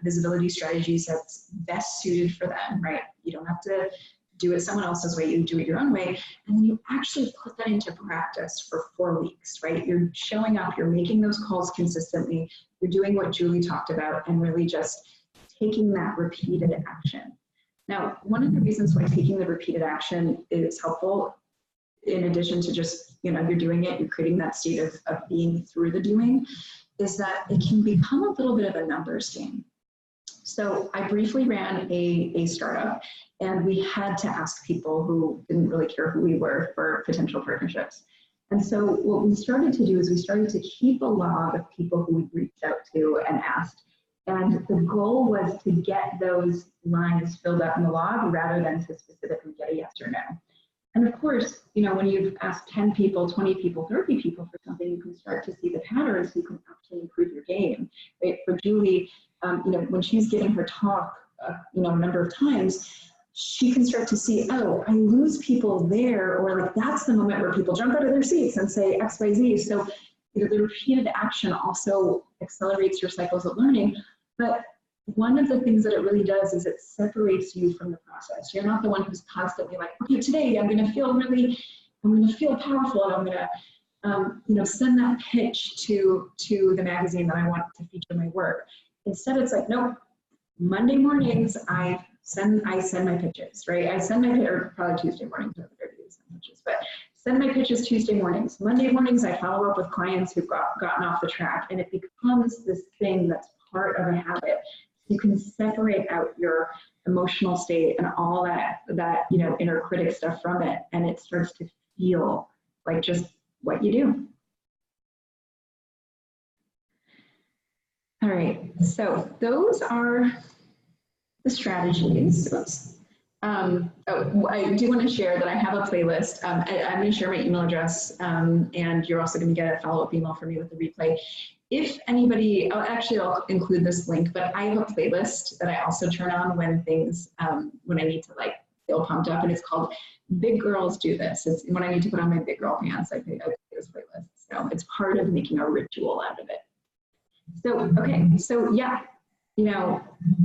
visibility strategies that's best suited for them, right? You don't have to do it someone else's way, you do it your own way. And then you actually put that into practice for 4 weeks, right? You're showing up, you're making those calls consistently, you're doing what Julie talked about and really just taking that repeated action. Now, one of the reasons why taking the repeated action is helpful, in addition to just, you're doing it, you're creating that state of being through the doing, is that it can become a little bit of a numbers game. So I briefly ran a startup, and we had to ask people who didn't really care who we were for potential partnerships. And so what we started to do is we started to keep a log of people who we reached out to and asked. And the goal was to get those lines filled out in the log rather than to specifically get a yes or no. And of course, when you've asked 10 people, 20 people, 30 people for something, you can start to see the patterns, you can actually improve your game. Right? For Julie, when she's giving her talk, a number of times, she can start to see, oh, I lose people there, or like that's the moment where people jump out of their seats and say X, Y, Z. So the repeated action also accelerates your cycles of learning. But one of the things that it really does is it separates you from the process. You're not the one who's constantly like, okay, today I'm going to feel powerful, and I'm going to, send that pitch to the magazine that I want to feature my work. Instead, it's like, nope, Monday mornings, I send my pitches, right? I send my, or probably Tuesday mornings, pitches, but send my pitches Tuesday mornings. Monday mornings, I follow up with clients who've gotten off the track, and it becomes this thing that's part of a habit. You can separate out your emotional state and all that inner critic stuff from it, and it starts to feel like just what you do. All right, so those are the strategies. I do want to share that I have a playlist. I'm going to share my email address, and you're also going to get a follow-up email from me with the replay. If anybody, I'll include this link, but I have a playlist that I also turn on when when I need to feel pumped up, and it's called Big Girls Do This. It's when I need to put on my big girl pants, I play this playlist. So it's part of making a ritual out of it. So, okay, so yeah,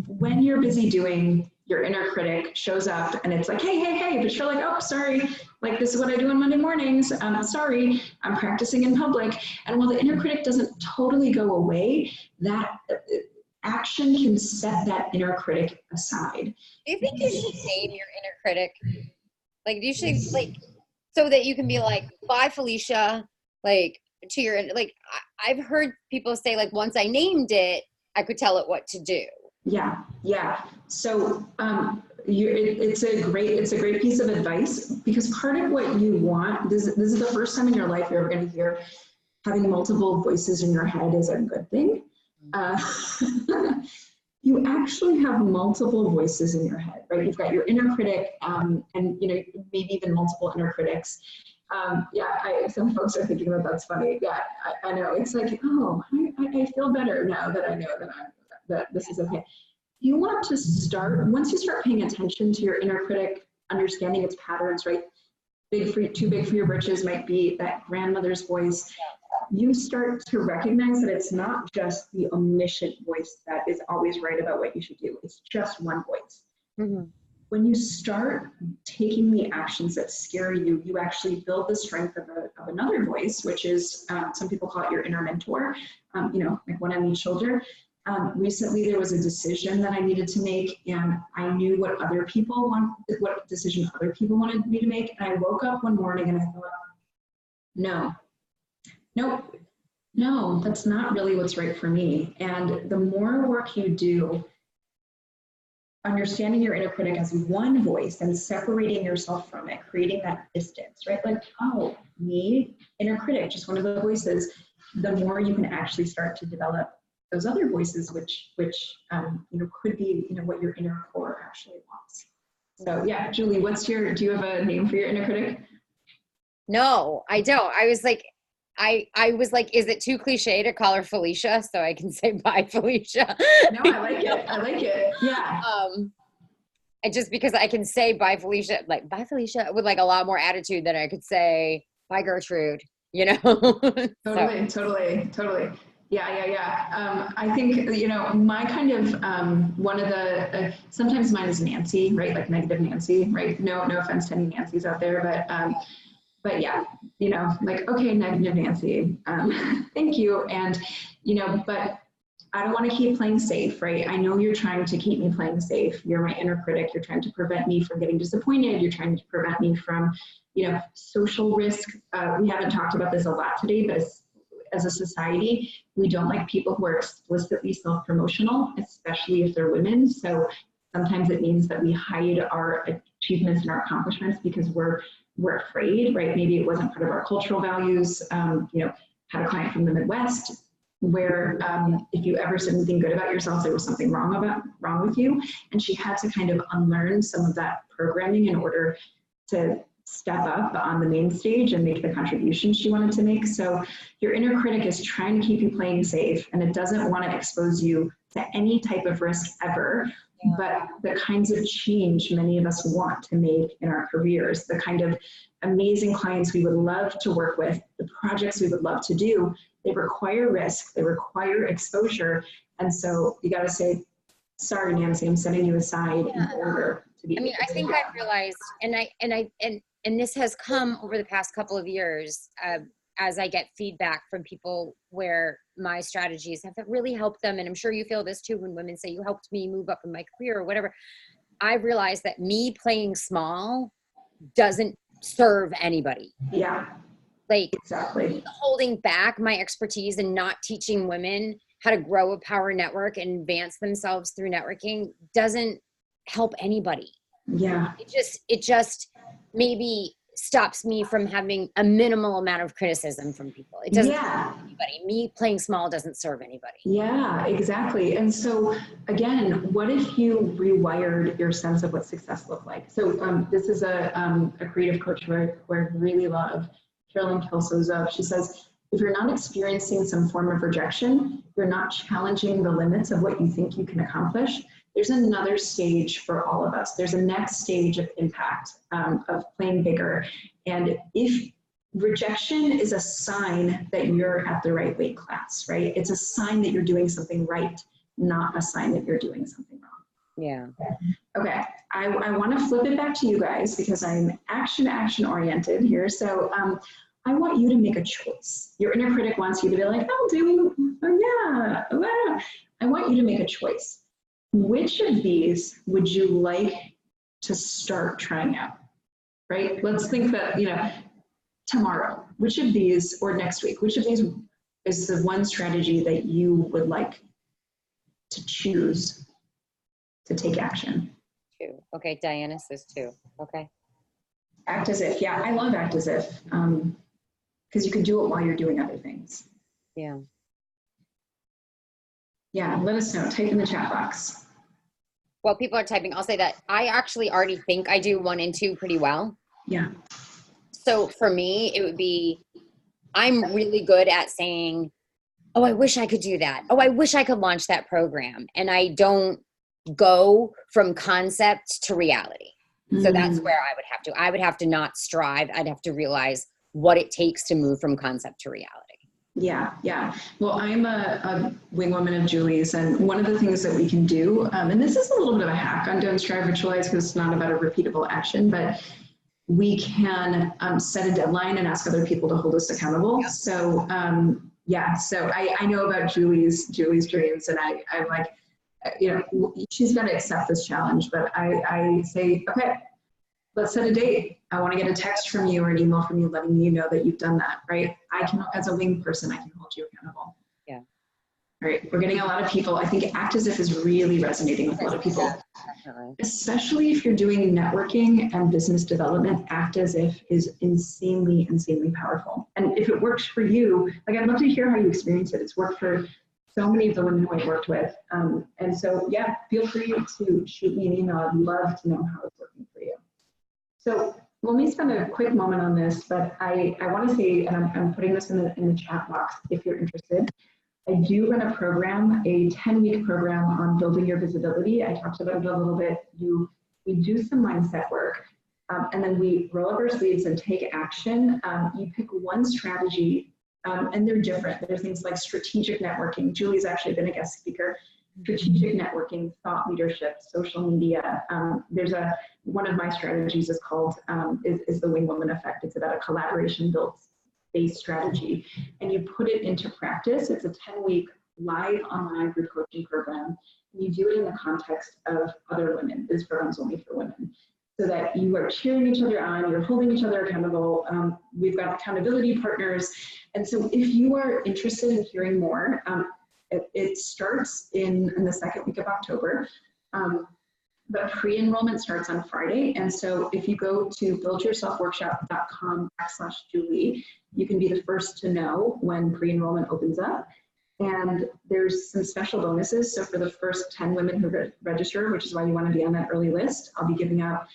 when you're busy doing, your inner critic shows up and it's like, hey, but you're like, oh, sorry, this is what I do on Monday mornings. Sorry, I'm practicing in public. And while the inner critic doesn't totally go away, that action can set that inner critic aside. Do you think you should name your inner critic? You should, so that you can be like, bye, Felicia, to your, I've heard people say, once I named it, I could tell it what to do. Yeah. So it's a great piece of advice, because part of what you want, this is the first time in your life you're ever going to hear having multiple voices in your head is a good thing. You actually have multiple voices in your head, right? You've got your inner critic, and maybe even multiple inner critics. Some folks are thinking that's funny. Yeah, I know. It's like, oh, I feel better now that I know that this is okay. You want to start, once you start paying attention to your inner critic, understanding its patterns, right? Too big for your britches might be that grandmother's voice. You start to recognize that it's not just the omniscient voice that is always right about what you should do. It's just one voice. Mm-hmm. When you start taking the actions that scare you, you actually build the strength of another voice, which is, some people call it your inner mentor, like one on each shoulder. Recently, there was a decision that I needed to make, and I knew what decision other people wanted me to make. And I woke up one morning and I thought, no, that's not really what's right for me. And the more work you do, understanding your inner critic as one voice and separating yourself from it, creating that distance, right? Like, oh, me, inner critic, just one of the voices, the more you can actually start to develop those other voices, which could be, what your inner core actually wants. So yeah, Julie, do you have a name for your inner critic? No, I don't. I was like, is it too cliche to call her Felicia? So I can say bye, Felicia. No, I like it. Yeah. Just because I can say bye, Felicia, with like a lot more attitude than I could say bye, Gertrude, Totally. Yeah. I think, my kind of, one of the, sometimes mine is Nancy, right? Like negative Nancy, right? No offense to any Nancy's out there, but yeah, like, okay, negative Nancy, thank you. And, but I don't want to keep playing safe, right? I know you're trying to keep me playing safe. You're my inner critic. You're trying to prevent me from getting disappointed. You're trying to prevent me from, social risk. We haven't talked about this a lot today, but as a society, we don't like people who are explicitly self-promotional, especially if they're women. So sometimes it means that we hide our achievements and our accomplishments because we're afraid, right? Maybe it wasn't part of our cultural values. Had a client from the Midwest where if you ever said anything good about yourself, there was something wrong with you. And she had to kind of unlearn some of that programming in order to step up on the main stage and make the contribution she wanted to make. So your inner critic is trying to keep you playing safe, and it doesn't want to expose you to any type of risk ever. But the kinds of change many of us want to make in our careers, the kind of amazing clients we would love to work with, the projects we would love to do, they require risk, they require exposure. And so you got to say, sorry, Nancy, I'm setting you aside in order to be. I think I've realized, and this has come over the past couple of years, as I get feedback from people where my strategies have really helped them. And I'm sure you feel this too when women say, you helped me move up in my career or whatever. I've realized that me playing small doesn't serve anybody. Yeah. Like, exactly. Holding back my expertise and not teaching women how to grow a power network and advance themselves through networking doesn't help anybody. Yeah. It just maybe stops me from having a minimal amount of criticism from people. It doesn't serve anybody. Me playing small doesn't serve anybody. Yeah, exactly. And so again, what if you rewired your sense of what success looked like? So this is a creative coach who I really love, Carolyn Kelsoza. She says, if you're not experiencing some form of rejection, you're not challenging the limits of what you think you can accomplish. There's another stage for all of us. There's a next stage of impact, of playing bigger. And if rejection is a sign that you're at the right weight class, right? It's a sign that you're doing something right, not a sign that you're doing something wrong. Yeah. Okay, I want to flip it back to you guys because I'm action oriented here. So I want you to make a choice. Your inner critic wants you to be like, I want you to make a choice. Which of these would you like to start trying out, right? Let's think that, tomorrow, which of these, or next week, which of these is the one strategy that you would like to choose to take action? 2. Okay, Diana says 2. Okay. Act as if. Yeah, I love act as if, because you can do it while you're doing other things. Yeah. Yeah, let us know. Type in the chat box. While people are typing, I'll say that I actually already think I do 1 and 2 pretty well. Yeah. So for me, it would be, I'm really good at saying, oh, I wish I could do that. Oh, I wish I could launch that program. And I don't go from concept to reality. So that's where I would have to not strive. I'd have to realize what it takes to move from concept to reality. Yeah, yeah. Well, I'm a wing woman of Julie's, and one of the things that we can do, and this is a little bit of a hack on Don't Strive, Ritualize, because it's not about a repeatable action, but we can set a deadline and ask other people to hold us accountable. Yep. So yeah, so I know about Julie's dreams, and I'm like, you know, she's got to accept this challenge, but I say, okay, let's set a date. I want to get a text from you or an email from you letting you know that you've done that, right? I can, as a wing person, I can hold you accountable. Yeah. All right, we're getting a lot of people. I think act as if is really resonating with a lot of people. Definitely. Especially if you're doing networking and business development, act as if is insanely, insanely powerful. And if it works for you, like I'd love to hear how you experience it. It's worked for so many of the women who I've worked with. And so, yeah, feel free to shoot me an email. I'd love to know how it's working for you. So let me spend a quick moment on this, but I want to say, and I'm putting this in the chat box if you're interested. I do run a program, a 10-week program on building your visibility. I talked about it a little bit. We do some mindset work, and then we roll up our sleeves and take action. You pick one strategy, and they're different. There are things like strategic networking. Julie's actually been a guest speaker. Strategic networking, thought leadership, social media. One of my strategies is called is the Wing Woman Effect. It's about a collaboration built based strategy, and you put it into practice. It's a 10-week live online group coaching program. And you do it in the context of other women. This program's only for women, so that you are cheering each other on, you're holding each other accountable. We've got accountability partners. And so if you are interested in hearing more, it starts in the second week of October. But pre-enrollment starts on Friday. And so if you go to buildyourselfworkshop.com/Julie, you can be the first to know when pre-enrollment opens up. And there's some special bonuses. So for the first 10 women who register, which is why you want to be on that early list, I'll be giving out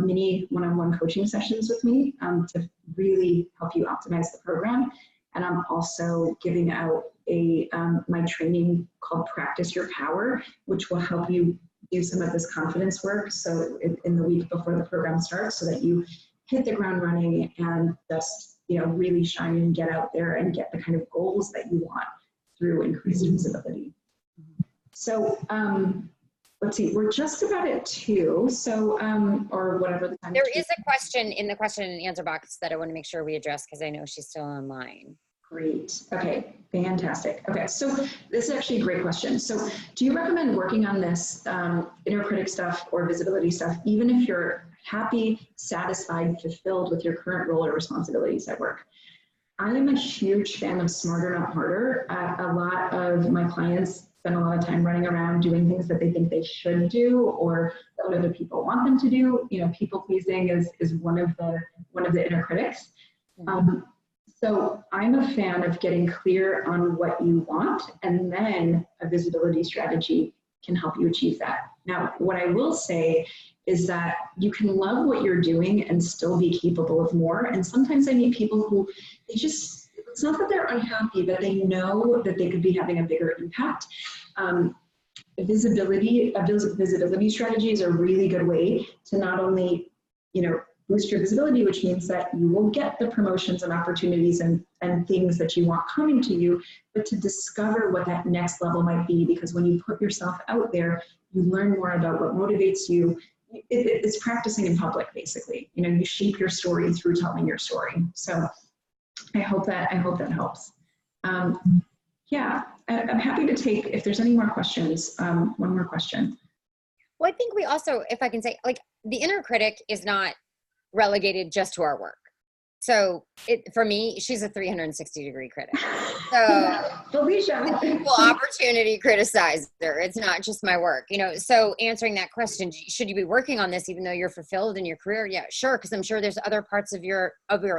mini one-on-one coaching sessions with me to really help you optimize the program. And I'm also giving out my training called Practice Your Power, which will help you do some of this confidence work. So in the week before the program starts, so that you hit the ground running and just, really shine and get out there and get the kind of goals that you want through increased visibility. So let's see, we're just about at 2. So, or whatever the time. There is a question in the question and answer box that I want to make sure we address, because I know she's still online. Great. Okay, fantastic. Okay, so this is actually a great question. So do you recommend working on this inner critic stuff or visibility stuff, even if you're happy, satisfied, fulfilled with your current role or responsibilities at work? I am a huge fan of smarter, not harder. A lot of my clients spend a lot of time running around doing things that they think they should do or that other people want them to do. People pleasing is one of the inner critics. So I'm a fan of getting clear on what you want, and then a visibility strategy can help you achieve that. Now, what I will say is that you can love what you're doing and still be capable of more. And sometimes I meet people who it's not that they're unhappy, but they know that they could be having a bigger impact. Visibility strategy is a really good way to not only, boost your visibility, which means that you will get the promotions and opportunities and things that you want coming to you, but to discover what that next level might be, because when you put yourself out there, you learn more about what motivates you. It's practicing in public, basically. You shape your story through telling your story. So I hope that helps. Yeah, I'm happy to take, if there's any more questions, one more question. Well, I think we also, if I can say, the inner critic is not relegated just to our work. So for me, she's a 360-degree critic. So Felicia, equal opportunity criticizer. It's not just my work, So answering that question, should you be working on this even though you're fulfilled in your career? Yeah, sure, because I'm sure there's other parts of your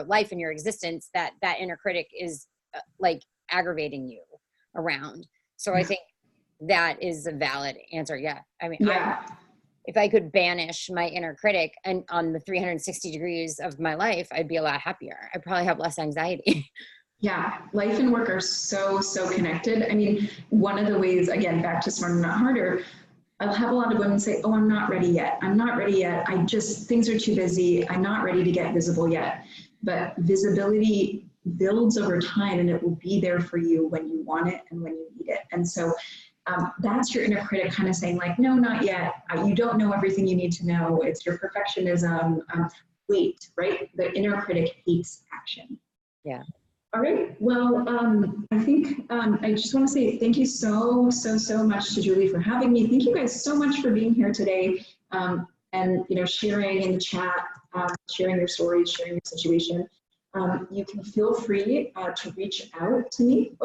life and your existence that inner critic is aggravating you around. So I think that is a valid answer. Yeah, yeah. if I could banish my inner critic and on the 360 degrees of my life, I'd be a lot happier. I'd probably have less anxiety. Yeah, life and work are so, so connected. I mean, one of the ways, again, back to Smarter Not Harder, I'll have a lot of women say, oh, I'm not ready yet. I'm not ready yet. Things are too busy. I'm not ready to get visible yet. But visibility builds over time, and it will be there for you when you want it and when you need it. And so that's your inner critic kind of saying like, no, not yet. You don't know everything you need to know. It's your perfectionism. Wait, right? The inner critic hates action. Yeah. All right. Well, I think I just want to say thank you so much to Julie for having me. Thank you guys so much for being here today, and sharing in the chat, sharing your stories, sharing your situation. You can feel free to reach out to me.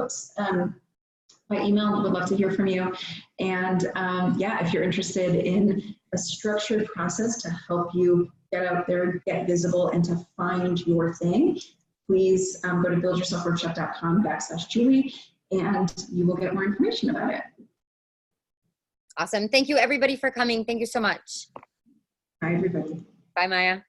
My email, would love to hear from you. And yeah, if you're interested in a structured process to help you get out there, get visible, and to find your thing, please go to buildyourselfworkshop.com/Julie, and you will get more information about it. Awesome. Thank you everybody for coming. Thank you so much. Bye, everybody. Bye, Maya.